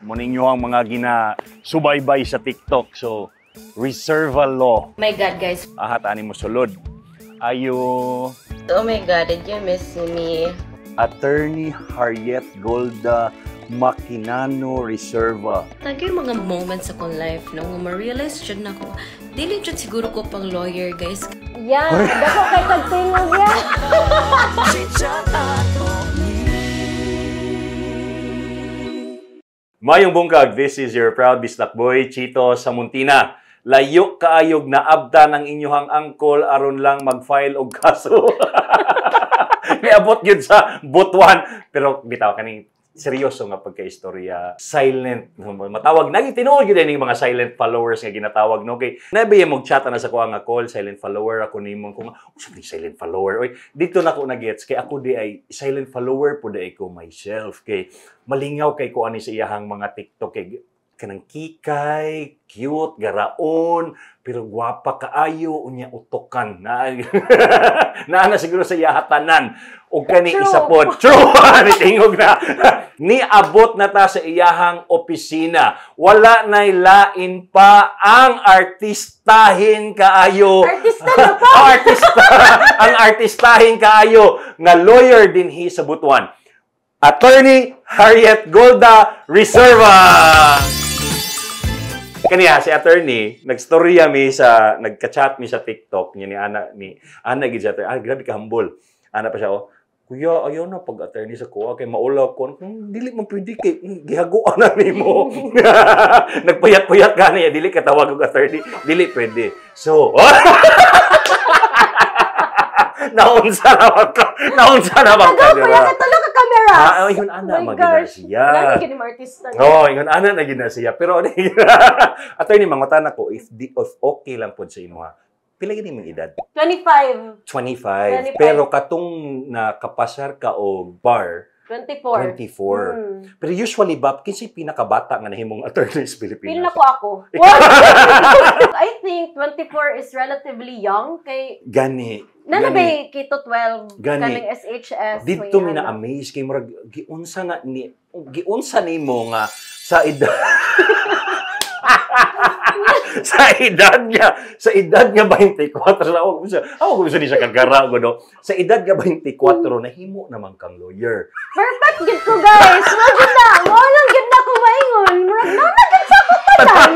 mo ninyo ang mga ginasubaybay sa TikTok. So, reserva law. Oh my God, guys. Ahat ani mo sulod. Ayo. Oh my God, did you miss me? Attorney Harriet Golda Maquinano Reserva. Tagay mga moments akong life na ma-realize dyan ako. Dili dyan siguro ko pang lawyer, guys. Yan, dako kay tagtingog yan. Mayong bungkag, this is your proud Bislak boy, Chito Samuntina. Layo kaayog na abdan ang inyong angkol aron lang mag-file og kaso. Niabot yun sa butuan. Pero bitaw kaning seryoso nga pagka-istorya. Silent. Matawag. Naging tinuod yun yung mga silent followers nga ginatawag. No? Okay. Nabiya mag-chat na sa kuha nga call. Silent follower. Ako ni mong kung sabi silent follower. Oy, dito na ko na-gets. Kaya ako di ay silent follower po di ko myself. Kay malingaw kay ko ani sa iyahang mga TikTok. Kay kanang kikay, cute, garaon, pero gwapa kaayo, unya utokan. Na siguro sa iyahatanan. O kani isa po. True! Tingog na. Niabot na ta sa iyahang opisina. Wala na'y lain pa ang artistahin kaayo. Artista na pa! Ang artistahin kaayo nga lawyer dinhi sa Butuan. Attorney Harriet Golda Reserva. Kaniya si attorney nagstorya mi sa nagka-chat mi sa TikTok niya ni Ana gid sa attorney. Grabe ka humble. Ana pa siya kuya ayaw na pag attorney sa kuha kay maulaw ko. Dili man pwede kay gihaguan na nimo. Nagpuyat-puyat ka niya dili ka tawag og attorney. Dili pwede. So naunsa na ba ka? Nagapaya ka talaga camera. Ayun ana magina siya. Nagiging artista. Ingon ana na gina siya. Pero attorney mangutan ako if okay lang pod sa imuha. Pila gid imong edad? 25. 25. Pero katong nakapasar ka og bar 24. Pero usually ba kinsa pinakabata nga nahimong attorney sa Pilipinas? Pil na ko ako. I think 24 is relatively young kay Gani. Nanabay kito 12 Gani. kaning SHS. Dito mi na-amaze kay murag giunsa nimo nga sa edad sa edad nga 24 ako gusto ni siya kagara ko no. Sa edad nga 24 nahimo naman kang lawyer. Perfect gid ko guys. Mo lang gid na ko maingon. Murag na gid sa ko tanan.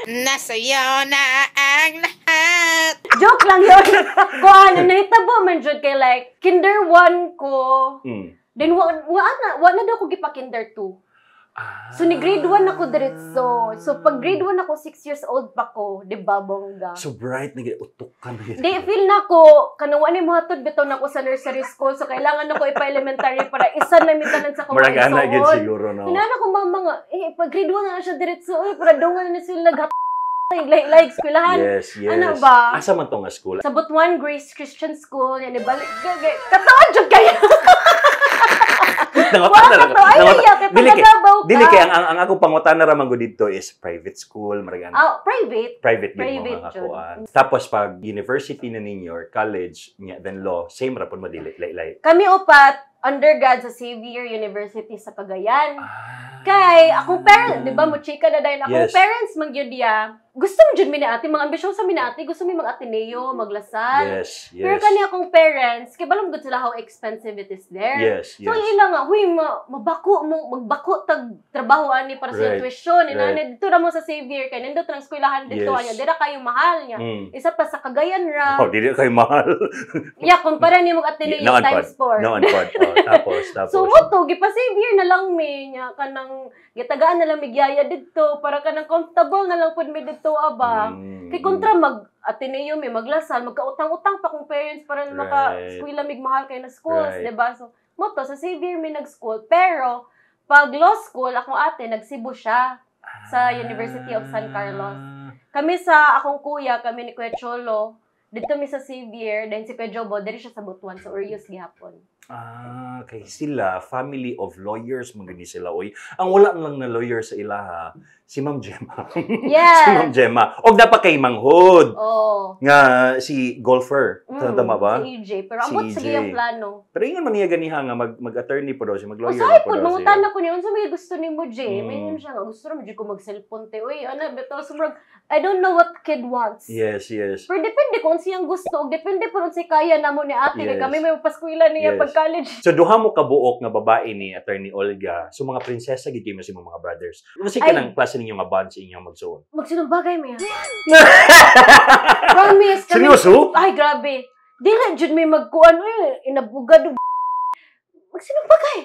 Nasayaw na ang lahat. Joke lang yun. Kuan nahitabo man jud kay like kinder 1 ko. Then wa na daw ko gipa kinder 2. So, ni grade 1 ako diretso. So, pag grade 1 ako, 6 years old pa ko. Diba, bongga? So bright, nag-utukan. Di, feel na ko, kanuwan ni mo hatod, bitaw na ko sa nursery school. So, kailangan ako ipa-elementary para isa na mitanan sa kumain soon. Maragana agad siguro, no? Hinaan ako mga, pag grade 1 na siya diretso, para dungan na sila like eskwelahan. Yes. Ano ba? Asa man to nga school? Sa Butuan Grace Christian School. Yan, ibalik. Kataon dyan kayo! Dili kay ang ako pangutan na ramang go dito is private school, maragana. Private gyud mga kuan. Tapos pag university na ninyo or college nya then law, same ra pud mo dili lay. Kami upat undergrad sa Xavier University sa Cagayan. Kay akong parents, 'di ba, mo chika na dahil akong parents man gyud dia. Gusto mo jud mi ni ate, mga ambisyon sa mi ni ate, gusto mi mag-Ateneo, maglasal. Yes. Pero kani akong parents, kay balam gud sila how expensive it is there. Yes. So ila nga, huy magbako tag trabaho ani para sa tuition. Inana dito ra mo sa Xavier kay nindot ang eskwelahan dito anya, dira kayo mahal niya. Isa pa sa Cagayan ra. Oh, dili kayo mahal. Yeah, kumpara ni mo Ateneo times 4. Tapos. So mo to gipa Xavier na lang mi nya kanang gitagaan na lang migyaya didto para kanang comfortable na lang pud mi didto aba. Kay kontra mag-Ateneo mi maglasal, magkautang-utang pa kong parents para maka-eskwela mig mahal kay na schools, diba? So mo to sa Xavier mi nag-school, pero pag law school akong ate nagsibo siya sa University of San Carlos. Kami sa akong kuya, kami ni Kuya Cholo, dito mi sa Xavier, then si Kuya Jobo, diri siya sa Butuan, sa Urios gihapon. Kay sila, family of lawyers, magani sila, oy. Ang wala lang na lawyer sa ilaha, si Ma'am Gemma. Yes. Si Ma'am Gemma. O dapat kay Manghod. Oh. Nga si golfer. Tama ba? Si EJ. Pero ambot Si sa EJ. giyang plano. Pero ingon man niya ganiha nga mag-attorney po daw siya, mag-lawyer Usahay po po, daw mangutan siya. na ko niya. Unsa may gusto ni mo, Jay? Mm. May yun siya nga. Gusto na, medyo ko mag-cellphone, te. Uy, ano, beto, sumurag, I don't know what kid wants. Yes, yes. Pero depende kung siyang gusto. Depende po rin si kaya na mo ni ate. Yes. Kami may paskwila niya Yes. pag-college. So duha mo kabuok nga babae ni Attorney Olga. So mga prinsesa gid kayo mo mga brothers. Kasi Ay. kanang klase ninyo nga bond sa inyong magsuon. Magsinong bagay mo yan. Promise. kami- Seryoso? Ay, grabe. Di na, Jud may magkuhan. Uy, inabugad. Magsinong bagay.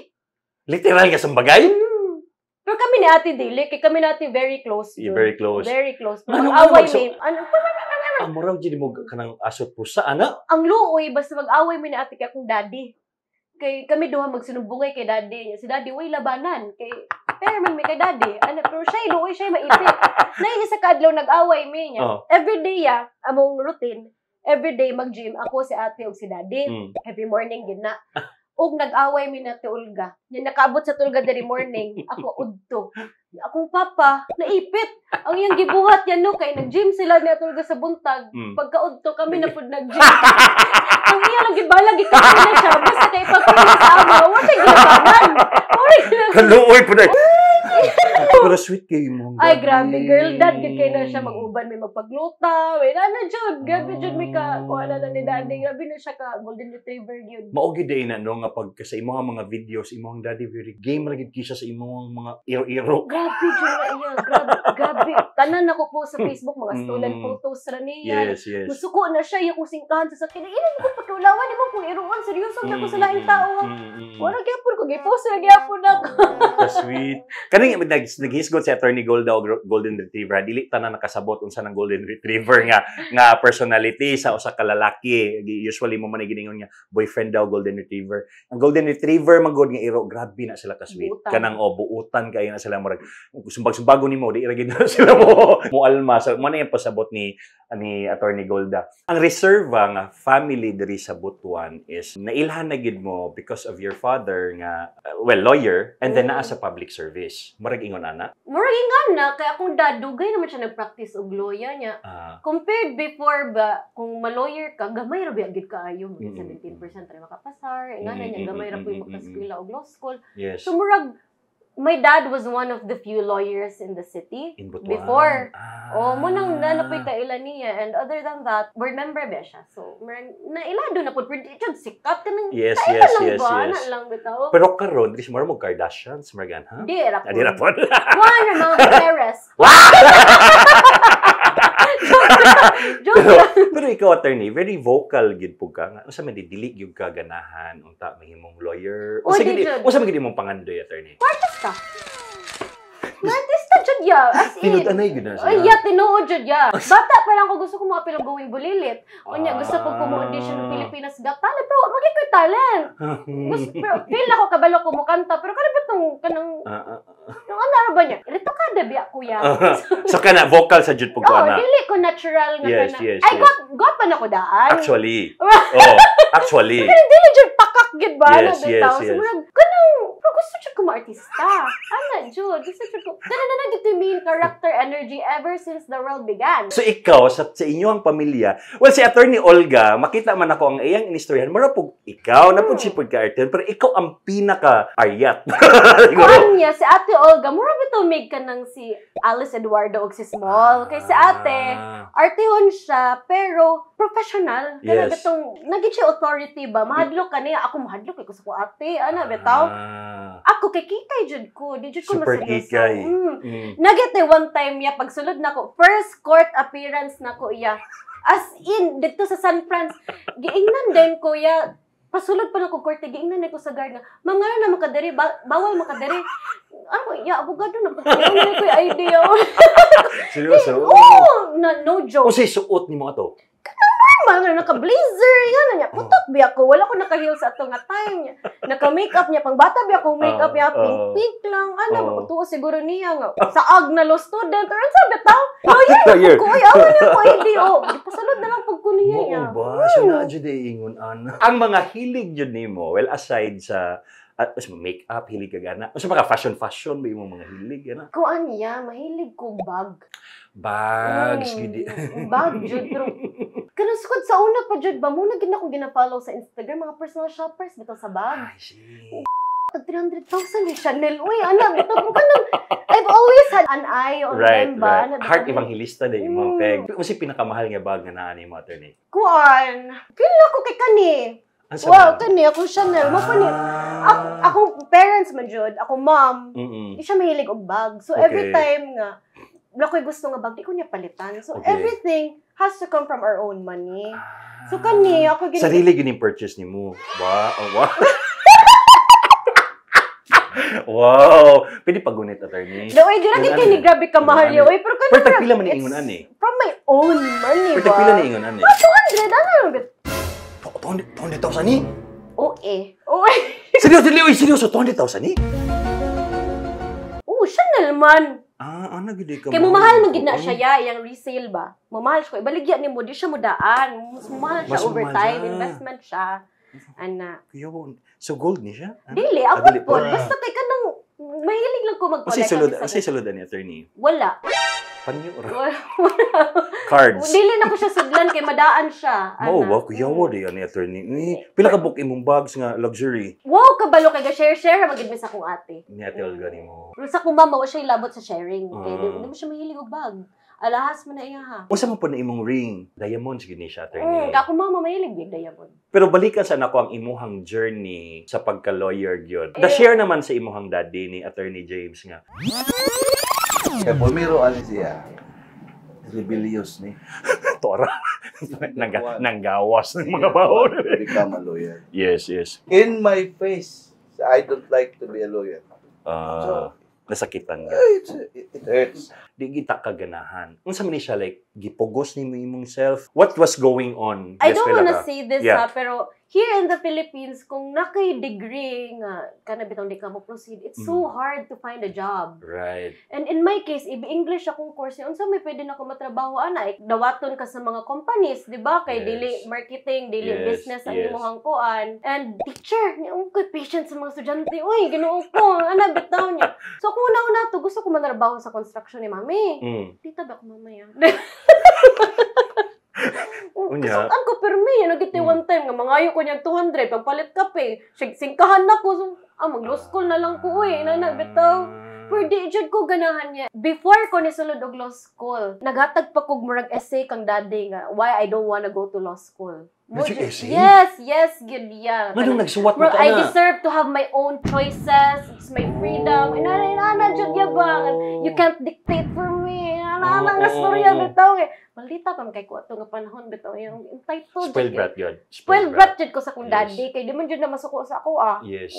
Literal nga sa bagay? Pero kami ni ate Dili, kay kami ni ate very close. Yeah, Jud. very close. Very close. Ano, Mag-away ano, may, ano, Muraw gid mo kanang asot pusa ana. ang luoy, basta mag-away mi ni ate kay akong daddy. Kay kami duha magsinumbungay kay daddy. Si daddy, way labanan. Kay, pero man may kay daddy. Ano, pero siya, luoy siya, maipit. Nain isa kadlaw nag-away mi niya. Oh. Everyday among routine. Everyday mag-gym. Ako, si ate, o si daddy. Mm. Every morning, gina. Og nag-away mi na ti Olga. Yung nakaabot sa tulga dari morning, ako udto. Akong papa, naipit. Ang iyang gibuhat yan no, kay nag-gym sila ni Tulga sa buntag. Pagka-udto kami na pud nag-gym. Ang iya lang gibalag ikaw na siya. Basta kay pagpili sa ama, wala gilabanan. Wala gilabanan. Kaluoy po dai. Pero sweet kayo mo. Ay, grabe, girl. Dad, gid kay na siya mag-uban, may magpagluta. May na jud. Grabe jud may ka, kuha na ni daddy. Grabe na siya ka, golden retriever yun. Maogi day na no nga pag sa imong mga videos, imong daddy very game ra gid kisa sa imong mga iro-iro. Grabe jud na iya. Grabe. Tanan ako po sa Facebook, mga stolen photos ra niya. Yes, yes. Musuko na siya, yung singkahan sa sakin. Ilan ko pagkaulawan, di mo kung iruan. Seryoso na ko sa laing tao. Wala gyapon ko, gipost na gyapon ako. Sweet. Kaning naghisgot si Attorney Golda o Golden Retriever, dili tanan nakasabot unsa ng Golden Retriever nga personality sa usa ka lalaki. Usually mo man giningon nga boyfriend daw Golden Retriever. Ang Golden Retriever magod nga iro, grabe na sila ka sweet. Buutan. Kanang buutan kayo na sila murag sumbag-sumbago nimo di ra gid na sila mo alma sa mo na yung pasabot ni Attorney Golda. Ang reserva nga family diri sa Butuan is nailhan na gid mo because of your father nga lawyer and then naa sa public service. Murag ingon ana. Murag nga na, kaya akong dad, dugay naman siya nag-practice og lawyer niya. Compared before ba, kung ma-lawyer ka, gamay ra ba gid kaayo, 17% rin makapasar. Nga na niya, gamay ra po yung makaskwela og law school. Yes. So murag, my dad was one of the few lawyers in the city In Butuan. before. Mo nang nanapoy kailan niya. And other than that, board member ba siya. So, nailado na po. Pero sikat ka ng Yes, kailan yes, lang yes, ba? yes. Na lang bitaw. Pero karon dili mo mo Kardashians, Morgan, ha? Di, era po. Adi ra po. One, mga Perez. Pero ikaw, attorney, very vocal gid po ka. Nga, unsa man dili gyud ka ganahan unta mahimong lawyer. O, di jud. Unsa man gid imong pangandoy, attorney? Artista. Artista jud ya. As in. Tinud-anay gid na siya. Ay, yeah, tinuod jud ya. Bata pa lang ko gusto ko mga pilang going bulilit. Unya, gusto ko audition ng Pilipinas Got Talent. Pero magiging ko talent. Pero feel ako kabalo ko mo kanta. Pero kanang bitong, kanang, yung ano ba niya? Ito ka, dabi kuya. So kana vocal sa jud po ko Oo, na. dili ko natural nga Yes, kana. yes, Ay, yes. got pa na ko daan. Actually. Actually. Dili jud pakak gid ba? Yes, Ano, yes, bitaw? yes. So, murag, kanang, pero gusto jud ko ma-artista. Ana, jud. Gusto jud ko. Kana na nagito main character energy ever since the world began. So ikaw, sa inyong pamilya, well, si Attorney Olga, makita man ako ang iyang inistoryahan, mara po ikaw, na po si pagka-artist, pero ikaw ang pinaka-ayat. Kuan niya, si Ate Olga, mura bitaw mig ka ng si Alice Eduardo og si Small. Kay si Ate, artihon siya, pero professional. Kaya Yes. bitong, naging siya authority ba? Mahadlok ka niya. Ako mahadlok, kay ko sa ko ate. Ano, bitaw? Ako, kay kikay jud ko. Di jud ko Super maseryoso. kikay. Nagete one time ya, pagsulod na ko, first court appearance na ko iya. As in, dito sa San Franz, giingnan din ko ya, pasulod pa na ko korte, giingnan na ko sa guard nga, mga na makadari, bawal makadari. Ano, ya, abogado na, pagkakunan ko yung idea. Seryoso? Oo, no joke. O say, suot ni mo ato? normal nga naka-blazer nga niya. Putok biya ko, wala ko naka-heel sa ato nga time niya. Naka-makeup niya, pang bata biya ko makeup niya, pink lang. Ano, tuo siguro niya nga. Saag na law student, or ano sabi tao? Lawyer ko, awan niya ko, hindi pasalod na lang pag ko niya niya. Ba? Siya na dyan ingon ana. Ang mga hilig dyan nimo, well, aside sa make-up, hilig ka gana. O sa mga fashion, ba yung mga hilig, gana? Kuan niya, mahilig ko bag. Bags, gidi. Bag, Jud. Pero, kanasukod sa una pa, Jud, ba? Muna gina akong gina-follow sa Instagram, mga personal shoppers, bitaw sa bag. Ay, shit. 300,000 yung Chanel. Uy, anak, bitaw ko ka nang, I've always had an eye on them ba? Right. Heart evangelista din yung mga peg. Kasi pinakamahal nga bag nga naan yung attorney. Kuan, kila ko kay kani. Wow, kani, akong Chanel. Mapani. Akong parents man, Jud. Akong mom. Di siya mahilig og bag. So, every time nga, wala ko'y gusto nga bag, di ko niya palitan. So, everything has to come from our own money. So, kani, ako gini... Sarili gini purchase ni mo. Wow. Wow. Pwede pagunit, attorney. Uy, di na kay ni grabe ka mahal yun. Uy, pero kani... Pero tagpila man iingunan eh. From my own money, Pero tagpila na iingunan eh. 200, ano lang bit? 200,000 ni? Oo eh. Seryoso, 200,000 ni? Oo, Chanel man. Ano gid ka? Kaya mamahal mo gid na siya yung resale ba? Mamahal siya. Ibaligyan ni mo, di siya mo daan. Mas mamahal siya over time. Investment siya. Ana. So gold ni siya? Dili, abot po. Basta kay ka nang mahilig lang ko mag-collect. Kasi suludan ni attorney. Wala. Panyo ra. Cards. Dili na ko siya sudlan kay madaan siya. Mao ba kuya wo di ani attorney. Pila ka book imong bags nga luxury? Wow, kabalo kay ga share magid mi sa akong ate. Ni ate Olga nimo. Pero sa akong mama wa siya ilabot sa sharing. Kay di mo siya mahilig og bag. Alahas mo na iya ha. Unsa man po na imong ring? Diamonds gid ni siya attorney. Ako mama mahilig big diamond. Pero balikan sa nako ang imuhang journey sa pagka-lawyer gyud. Da-share naman sa imuhang daddy ni Attorney James nga. Kaya pumiro ani siya. Rebellious ni. Tora. Nanggawas ng mga bahon. Become a lawyer. Yes. In my face, I don't like to be a lawyer. Nasakitan ka. It hurts. Di kita kaganahan. Unsa man ni siya like gipugos nimo imong self? What was going on? I don't wanna say this pero here in the Philippines, kung nakay-degree nga, kanabitang di ka mo proceed, it's so hard to find a job. Right. And in my case, English akong course, unsa may pwede na ko matrabaho, ana, dawaton ka sa mga companies, di ba? Kay dili marketing, dili business ang imong kuan. And teacher, niung ko patient sa mga estudyante, uy, ginoo ko, ana, bitaw niya. So, kung una-una to, gusto ko matrabaho sa construction ni mami. Tita ba ako mamaya? Kasaan ko permi, nagiti one time nga mangayo ko niyang 200 pampalit kape. Singkahan na ko. So, mag-law school na lang ko bitaw. Pero di jud ko ganahan niya. Before ko nisulod og law school, naghatag pa kog murag essay kang daddy nga why I don't wanna go to law school. Essay? Yes, good yeah. Nganong nagsuwat mo ka na? I deserve to have my own choices. It's my freedom. Inana jud yabang. You can't dictate for me. Ana nga storya bitaw Maldita pa kay ko ato nga panahon bitaw yung entitled. Spoiled brat yun. Spoiled brat jud ko sa akong daddy kay di man jud na masuko sa ako Yes.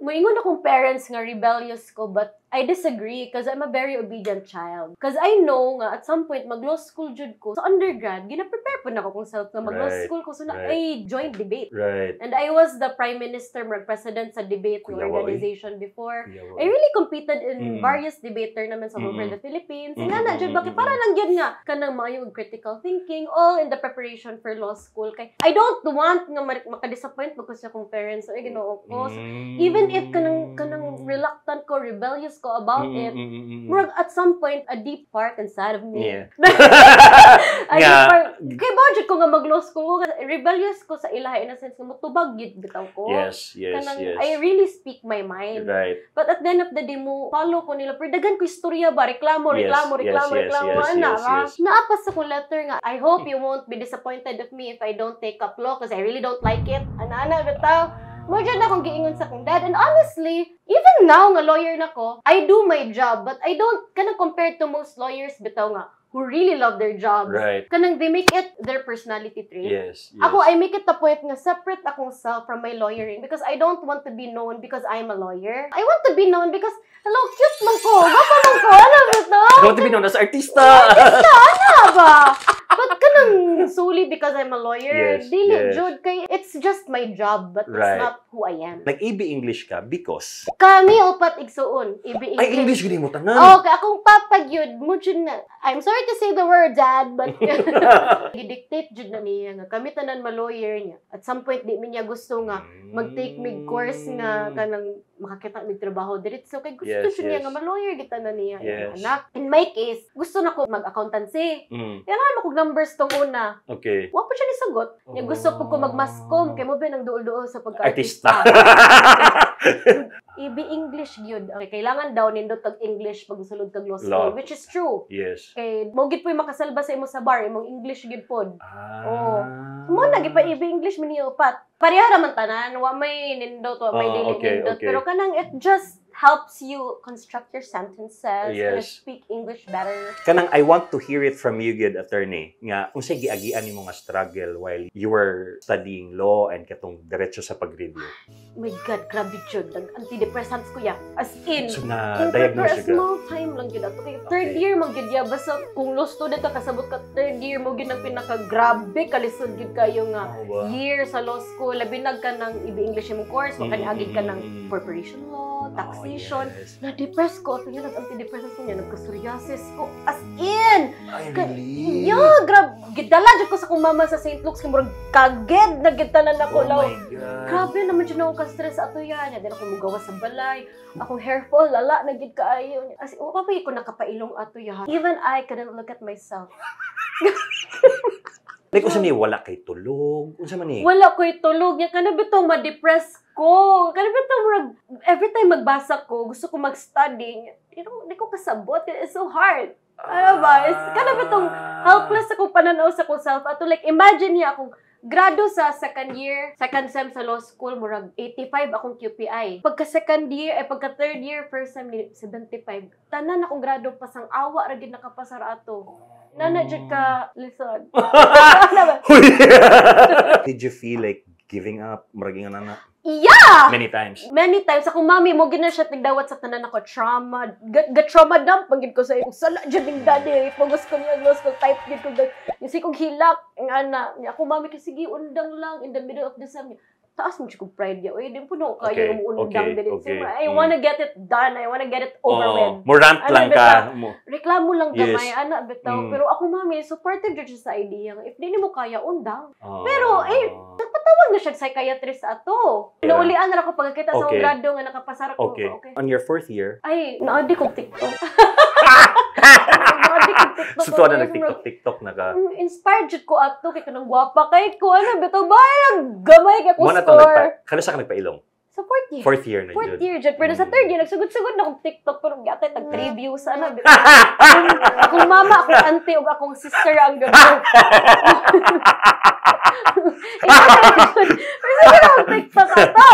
Moingon akong parents nga rebellious ko but I disagree because I'm a very obedient child. Because I know nga at some point mag-law school jud ko. Sa undergrad, gina-prepare po na ako kung self nga mag-law school ko so na I joined debate. Right. And I was the prime minister, president sa debate organization before. I really competed in various debate tournaments all over the Philippines. Nga na jud bakit para lang yun nga kanang maayo critical thinking all in the preparation for law school kay I don't want nga maka-disappoint ko sa akong parents so Ginoo ko. So, even if kanang reluctant ko, rebellious ko about it, murag at some point a deep part inside of me. Yeah. Kay budget ko nga mag-law school ko, rebellious ko sa ilaha in a sense nga mutubag gid bitaw ko. Yes. I really speak my mind. Right. But at the end of the day mo follow ko nila pero daghan ko istorya ba reklamo naapas sa kong letter nga I hope you won't be disappointed of me if I don't take up law because I really don't like it. Ana bitaw. Mo jud na akong giingon sa akong dad and honestly, even now nga lawyer na ko, I do my job but I don't kanang compared to most lawyers bitaw nga who really love their jobs. Right. Kanang they make it their personality trait. Yes. Ako, I make it the point nga separate akong self from my lawyering because I don't want to be known because I'm a lawyer. I want to be known because, hello, cute man ko. Gapa man ko. Ano ba ito? I want to be known as artista. Ano ba? But kanang solely because I'm a lawyer. Yes, Dili, yes. jud, kay it's just my job, but Right. it's not who I am. Nag-EB English ka because... Kami upat igsuon, ibi Ay, English gini mo tanan. Okay, akong papagyud mo jud na. I'm sorry to say the word, Dad, but gidictate jud na niya nga kami tanan ma-lawyer niya. At some point di mi niya gusto nga mag-take mig course nga kanang makakita mig trabaho diretso kay gusto Yes, siya niya yes. nga ma-lawyer kita na niya. Yes. Anak, in my case, gusto na ko mag-accountancy. Kailangan mo kog numbers tong una. Okay. Wa pa siya nisagot. Niya gusto po ko mag-mascom kay mo ba nang duol-duol sa Artista. pagka-artista. Ibi English gyud. Okay, kailangan daw nindot tag English pag sulod kag law school, Law. which is true. Yes. Kay mo gid po'y makasalba sa imo sa bar, imong English gid pod. Ah. Mo na gipa ibi English man niyo upat. Pareha ra man tanan, wa may nindot, wa may dili okay, nindot, okay. pero kanang it just helps you construct your sentences, Yes. and speak English better. Kanang I want to hear it from you, good attorney, nga unsay giagian nimo nga struggle while you were studying law and katong diretso sa pag-review. Oh my God, grabe jud. Antidepressants ko ya. As in, So for na-diagnose a ka. small time lang yun ato. Kaya third Okay. year mo gid ya. Basta kung law student ka, kasabot ka third year mo gid ang pinaka-grabe kalisod gid kayo nga Ba? year sa law school. Labinag ka ng English mo course. Makaniagid ka ng corporation law, taxation. Oh, yes. Na-depress ko. Ito yun, antidepressants ko niya. Nagka-psoriasis ko. As in! Ay, Ka- really? Yeah, grabe. Gidala dyan ko sa kong mama sa St. Luke's. Kimurag kaged na gitanan ako. Oh law. my God. Grabe naman dyan ako ka-stress ato yan. Yan ako mugawa sa balay. Akong hair fall, lala, nagid kaayo. As in, papay ko nakapailong ato yan. Even I couldn't look at myself. Like, unsa ni wala kay tulog? Unsa man ni? Wala ko'y tulog. Yan ka na bitong ma-depress ko. Ka na bitong every time magbasa ko, gusto ko mag-study. Hindi ko kasabot. It's so hard. Ano ba? Ka na bitong helpless ako pananaw sa kong self. Ato, like, imagine niya akong grado sa second sem sa law school, murag 85 akong QPI. Pagka second year, pagka third year, first sem, 75. Tanan akong grado pasang awa, ragid nakapasar ato. Nana, dyan ka, listen. Did you feel like giving up? Maraging na Yeah! many times. Many times, akong mami, mo gina siya tigdawat sa tanan ako, trauma. Ga-trauma dump, pagin ko sa iyo. Sala, dyan yung daddy. Pagos ko niya, glos ko, type gid ko. Yung sikong hilak, ang ana. Akong mami, kasi sige, undang lang in the middle of the sem. Taas mo siya kong pride niya. Uy, din po no, Okay, kayo umuundang din. okay. I wanna get it done. I wanna get it over with. More rant Ano, lang ka. Reklamo lang Yes. gamay, ana, bitaw. Pero ako, mami, supportive dyan siya sa idea. If di mo kaya, undang. Oh. Pero, tawag na siya psychiatrist ato. Yeah. Naulian na ako pagkakita sa Okay. akong grado nga nakapasar ko. Okay. On your fourth year, Ay, naadi kong TikTok. Naadi kong TikTok. so tuwa na nag-TikTok na ka. Inspired jud ko ato kay kanang gwapa kay ko ano bitaw ba lang gamay kay ko Mo na to score. kada sa ka nagpailong. Sa fourth year. Fourth year na Fourth yun. year jud pero sa third year nagsugod-sugod na akong TikTok pero gyatay tag 3 views ana bitaw. Akong mama, akong auntie ug akong sister ang gabay. TikTok ato.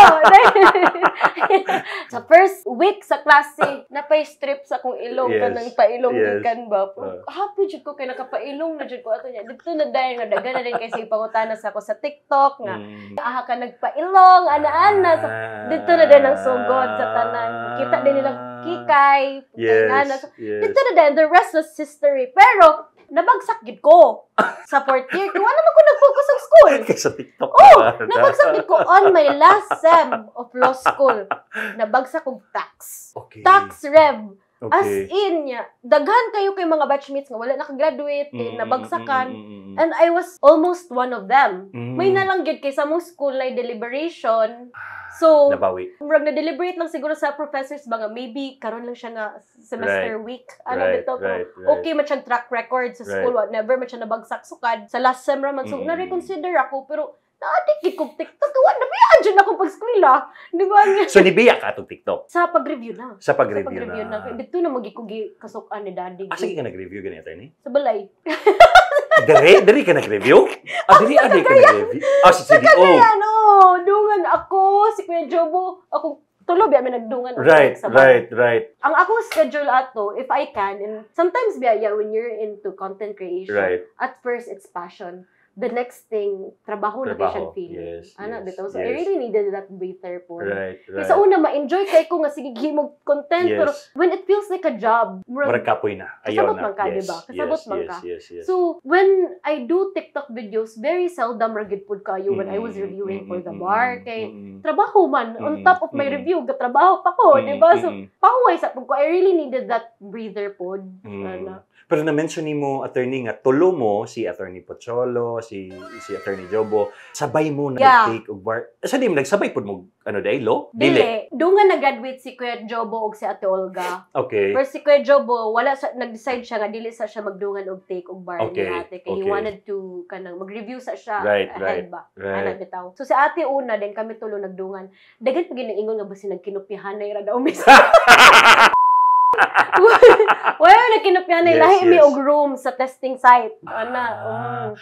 Sa first week sa klase, napay strip sa akong ilong Yes. kanang pailong Yes. gikan ba. Happy jud ko kay nakapailong na jud ko ato niya. Dito na dayon nga dagan na din kay sa ipangutana sa ako sa TikTok nga. Aha ka nagpailong ana-ana sa dito na din ang sugod sa tanan. Kita din nilang kikay, ana. Yes. Yes. Dito na din, the rest was history. Pero nabagsak gid ko sa fourth year. Kaya naman ko nag-focus sa school. Kaya sa TikTok. Oh, nabagsak gid ko on my last sem of law school. Nabagsak kog tax. Okay. Tax rev. Okay. As in niya, daghan kayo kay mga batchmates nga wala nakagraduate, nabagsakan. And I was almost one of them. May nalang gid kay sa mong school na deliberation. So, Nabawi. murag na-deliberate lang siguro sa professors ba nga maybe karon lang siya nga semester week. Ano Right, bitaw right. okay man siyang track record sa school, never man siya nabagsak sukad. Sa last sem raman, so na-reconsider ako, pero na-addict kong TikTok. Wala na ba dyan ako pag-skwela? Di ba? So, nibiya ka itong TikTok? Sa pag-review na. Sa pag-review na. Dito na magikugi kasukan ni daddy. Sige ka nag-review ganito, attorney? Sa balay. Dari ka nag-review? Dari ka nag-review? Si CDO. Kaya dungan ako, si Kuya Jobo, ako tulob ya may nagdungan ako Right. sa balay. Right. Ang akong schedule ato, if I can, and sometimes when you're into content creation, Right. at first it's passion. the next thing, trabaho na kayo siyang Trabaho. feeling. Yes, Ana, yes, bitaw. So, I yes. really needed that breather po. Right. Kasi una, ma-enjoy kay ko nga sige himog content, Yes. pero when it feels like a job, Murag kapoy na. Ayaw kasabot na. man ka, Yes, diba? Kasabot man ka. Yes. So, when I do TikTok videos, very seldom ragid pud kayo when I was reviewing for the bar. Kay trabaho man, on top of my review, gatrabaho pa ko, di ba? So, pahuway sa pag ko, I really needed that breather pod. Pero na-mention ni mo, attorney, nga tulo mo, si attorney Pocholo, si attorney Jobo, sabay mo na take og bar. Sa di mo, nagsabay po mo, law? Dili. Doon nga nag-graduate si Kuya Jobo og si Ate Olga. Okay. Pero si Kuya Jobo, nag-decide siya nga, dili sa siya magdungan og take og bar ni ate. Kaya he wanted to, kanang, mag-review sa siya ahead ba? Anak bitaw. So si ate una, din kami tulo nagdungan. Dagan pa ginaingon nga ba si nagkinupyahan na ira daw miss. Well, nagkinupyahan na lahi mi og room sa testing site.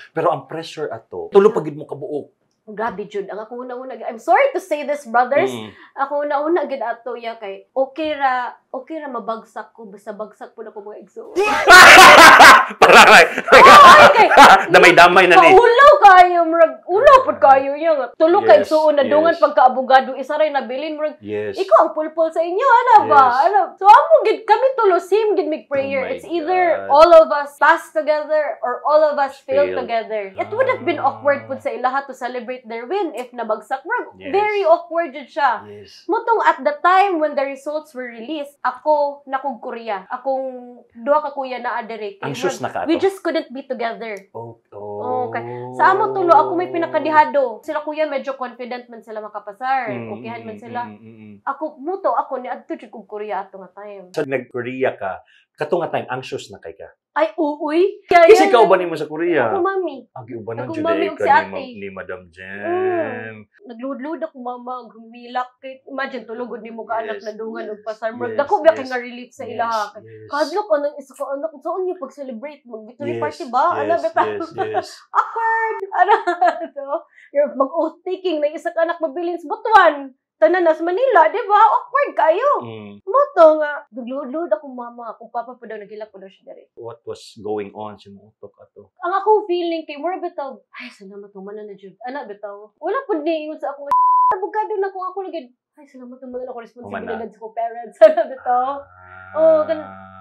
Pero ang pressure ato, tulo pagid mo kabuok. Grabe jud ang ako una I'm sorry to say this, brothers. Ako una gid ato ya kay okay ra mabagsak ko basta bagsak po na ko mga igsoon. Parang okay. Damay-damay na ni. Ulaw kayo, murag ulaw pud kayo ya. Tulo kay igsoon na dungan pagka-abogado isa ray nabilin murag. Ikaw ang pulpul sa inyo ana ba? So amo gid kami tulo same gid mig prayer. It's either all of us pass together or all of us fail together. It would have been awkward pud sa ilaha to celebrate their win if nabagsak. Very awkward jud siya. Motong at the time when the results were released, ako nakog Korea. Akong duha ka kuya na adere. Anxious na ka. We just couldn't be together. Okay. Sa amo tulo ako may pinakadihado. Sila kuya medyo confident man sila makapasar. Okayhan man sila. Ako ni adto jud kog Korea ato nga time. So nag-Korea ka, kato nga time anxious na kay ka. Ay, uy. Kasi ikaw ba nimo sa Korea? Ako, mami. Agi ubanan Ako, jud mami, ay ug si ka ate. ni Madam Jen. Nagluhod-luhod ako, mama. Gumilak. Imagine, tulugod ni mo ka anak na dungan o pasar. Yes, Dako ba kay nga relief sa ilaha. Yes. Kadlok, anong isa ka anak. Saan niyo pag-celebrate? Mag-victory party ba? Yes, yes. Awkward. Ano to? You're mag-oath-taking na isa ka anak mabilin sa Butuan. Tanan na sa Manila, di ba? Awkward kayo. Moto nga. Nagluhod-luhod ako, mama. Kung papa po daw, nagilak po daw siya dari. What was going on sa mutok ato? Ang akong feeling kay Mura bitaw, ay, salamat naman na Jud. Anak bitaw. Wala po niingon sa akong abogado na kung ako lagi. Ay, salamat naman na ako responsibilidad sa ko parents. Anak bitaw.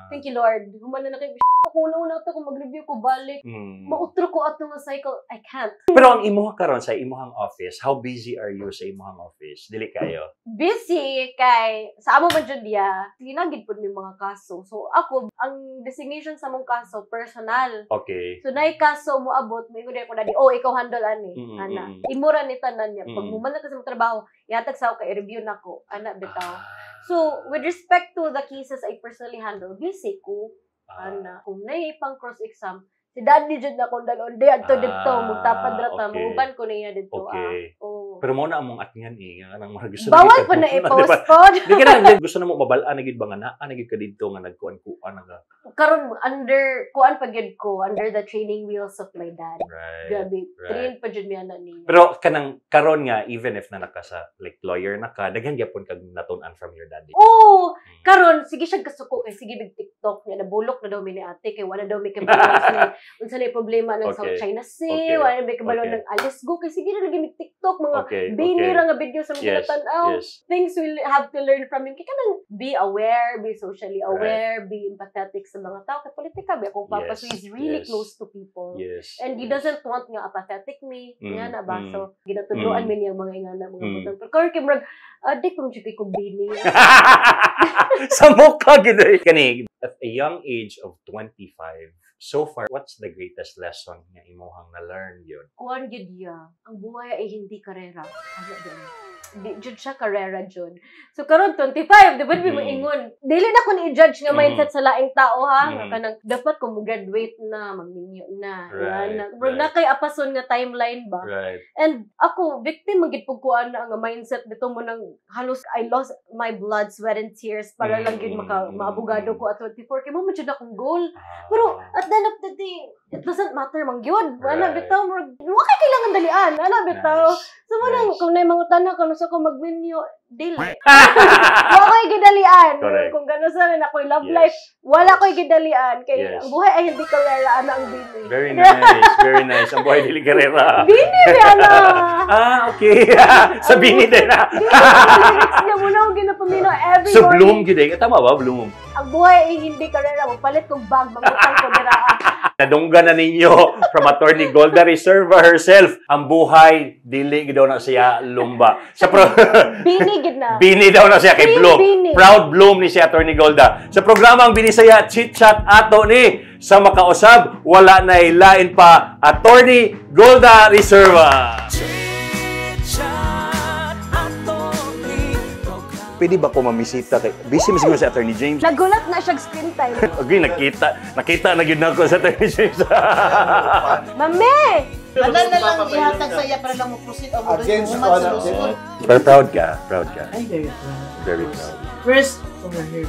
Thank you, Lord. Humana na kayo. Kung una-una ito, kung mag-review ko, balik. Mautro ko at nga cycle. I can't. Pero ang imuha karon sa imuhang office, how busy are you sa imuhang office? Dili kayo? Busy kay sa amo man jud dia. Ginagid pud mi mga kaso. So ako, ang designation sa mong kaso personal. Okay. So nay kaso mo abot, mo ingon ko na di, ikaw handle ani. Ana. Imura ni tanan niya. Pag mumala ka sa trabaho, yatag sa kay review nako. Ana bitaw. So with respect to the cases I personally handle, busy ko. Ana, kung nay pang cross exam, si daddy jud na kung dalon di adto dito magtapad ra ta muuban ko niya dito. Pero mo na among atingan nga nang mga gusto bawal pa na i-post pod. Di ka na gusto na mo mabal-an gid ba nga naa gid ka dito nga nagkuan-kuan nga. Karon under kuan pa gid ko under the training wheels of my dad. Right. Gabi, train pa jud mi ana niya. Pero kanang karon nga even if na naka sa like lawyer na ka, daghan gyapon kag natun-an from your daddy. Oh, karon sige siya kasuko kay sige big TikTok niya nabulok na daw mi ni ate kay wala daw mi kabalon unsa na problema ng South China Sea, wala na mi kabalon ng Alisgo kay sige na lagi mi TikTok mga binira nga video sa mga tan-aw. Things we'll have to learn from him. Kaya kanang be aware, be socially aware, be empathetic sa mga tao. Kaya politika ba akong papa, so he's really close to people. And he doesn't want nga apathetic me. Nga na ba? So, ginatuloan mi niyang mga ingana, mga butang. Pero kaya kimrag, adik kong siya kong bini. Sa mukha, gano'n. Kani, at a young age of 25, so far, what's the greatest lesson nga imuhang na-learn yun? Kuan gid ya, ang buhay ay hindi karera. Ano din? Di jud siya karera jud. So karon 25, di ba mo ingon? Dili na ko ni judge nga mindset sa laing tao ha, nga kanang dapat ko graduate na, magminyo na. Bro na kay apason nga timeline ba? And ako victim magid pug kuan na nga mindset dito mo nang halos I lost my blood, sweat and tears para lang gid maabogado ko at 24 kay mo jud akong goal. Pero at at the end of the day, it doesn't matter mang yun. Wala bitaw, wala kailangan dalian. Wala bitaw. So mo nang kung na mga tanan kung sa ko mag-menu, dili. Wala ko'y gidalian. Correct. Kung gano'n sa rin ako'y love Yes. life, wala ko'y gidalian. Kaya Yes. ang buhay ay hindi karera, ana ang bini. Very nice, very nice. Ang buhay dili karera. Bini, Rihanna! Okay. Sa Bini din na. Bini, ang lyrics niya muna akong ginapamino every So, morning. Bloom, gid. Tama ba, Bloom? Ang buhay ay hindi karera. Magpalit kong bag, mangutang ko diraan. Nadunggan na ninyo from Attorney Golda Reserva herself. Ang buhay, dili daw na siya lumba. Sa Bini, gid na. Bini daw na siya kay Bini, Bloom. Bini. Proud Bloom ni si Attorney Golda. Sa programang Binisaya Chit Chat ato ni sa makausab, wala na ilain pa Attorney Golda Reserva. Pwede ba ko mamisita kay busy mo siguro si Attorney James? Nagulat na siya screen time. Okay, nakita na yun ako sa Attorney James. Mame! Wala na lang ihatag sa iya para lang mo-proceed o mo Against human sa ano, Luzon. Pero proud ka. Ay, very proud. Very proud. First, over here.